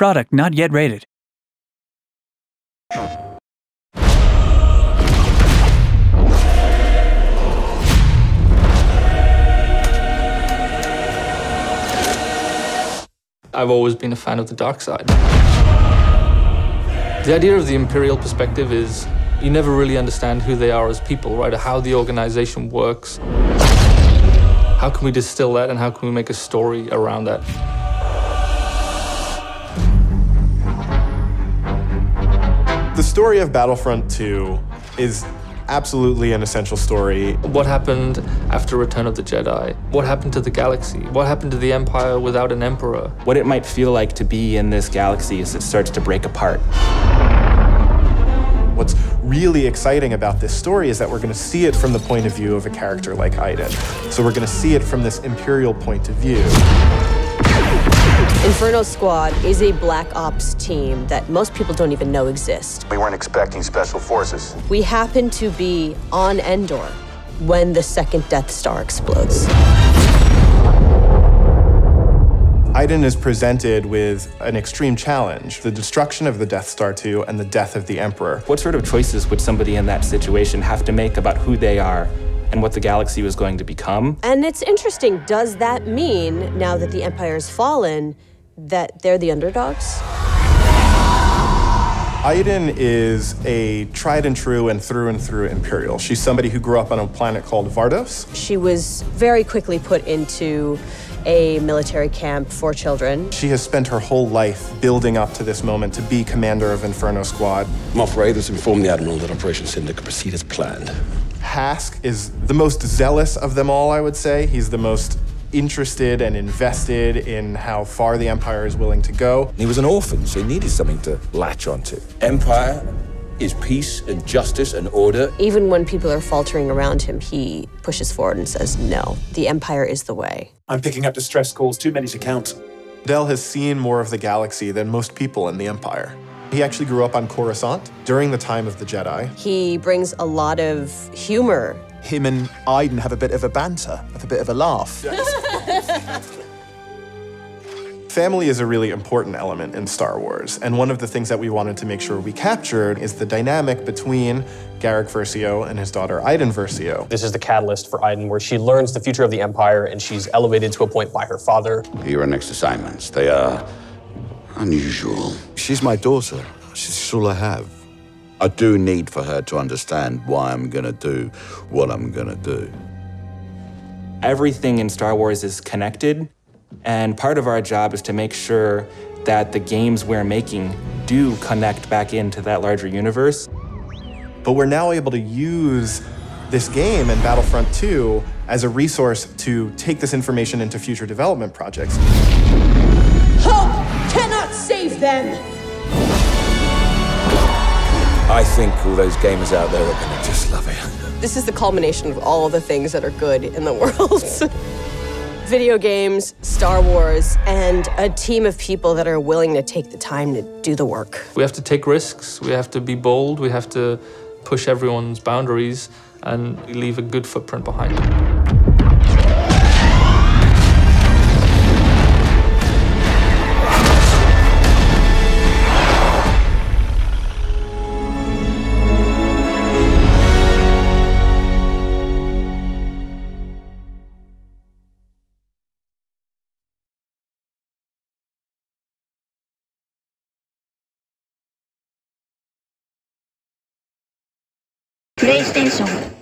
Product not yet rated. I've always been a fan of the dark side. The idea of the Imperial perspective is you never really understand who they are as people, right? Or how the organization works. How can we distill that and how can we make a story around that? The story of Battlefront II is absolutely an essential story. What happened after Return of the Jedi? What happened to the galaxy? What happened to the Empire without an emperor? What it might feel like to be in this galaxy as it starts to break apart. What's really exciting about this story is that we're going to see it from the point of view of a character like Iden. So we're going to see it from this Imperial point of view. Inferno Squad is a Black Ops team that most people don't even know exist. We weren't expecting special forces. We happen to be on Endor when the second Death Star explodes. Iden is presented with an extreme challenge, the destruction of the Death Star 2 and the death of the Emperor. What sort of choices would somebody in that situation have to make about who they are and what the galaxy was going to become? And it's interesting, does that mean, now that the Empire's fallen, that they're the underdogs? Iden is a tried and true and through Imperial. She's somebody who grew up on a planet called Vardos. She was very quickly put into a military camp for children. She has spent her whole life building up to this moment to be commander of Inferno Squad. Moff Raiders informed the Admiral that Operation Cinder could proceed as planned. Hask is the most zealous of them all, I would say. He's the most interested and invested in how far the Empire is willing to go. He was an orphan, so he needed something to latch onto. Empire is peace and justice and order. Even when people are faltering around him, he pushes forward and says, no, the Empire is the way. I'm picking up distress calls, too many to count. Del has seen more of the galaxy than most people in the Empire. He actually grew up on Coruscant during the time of the Jedi. He brings a lot of humor. Him and Iden have a bit of a banter, have a bit of a laugh. Family is a really important element in Star Wars, and one of the things that we wanted to make sure we captured is the dynamic between Garrick Versio and his daughter Iden Versio. This is the catalyst for Iden, where she learns the future of the Empire and she's elevated to a point by her father. Your next assignments, they are unusual. She's my daughter. She's all I have. I do need for her to understand why I'm gonna do what I'm gonna do. Everything in Star Wars is connected, and part of our job is to make sure that the games we're making do connect back into that larger universe. But we're now able to use this game and Battlefront 2 as a resource to take this information into future development projects. Hope cannot save them! I think all those gamers out there are gonna just love it. This is the culmination of all of the things that are good in the world. Video games, Star Wars, and a team of people that are willing to take the time to do the work. We have to take risks, we have to be bold, we have to push everyone's boundaries and leave a good footprint behind. PlayStation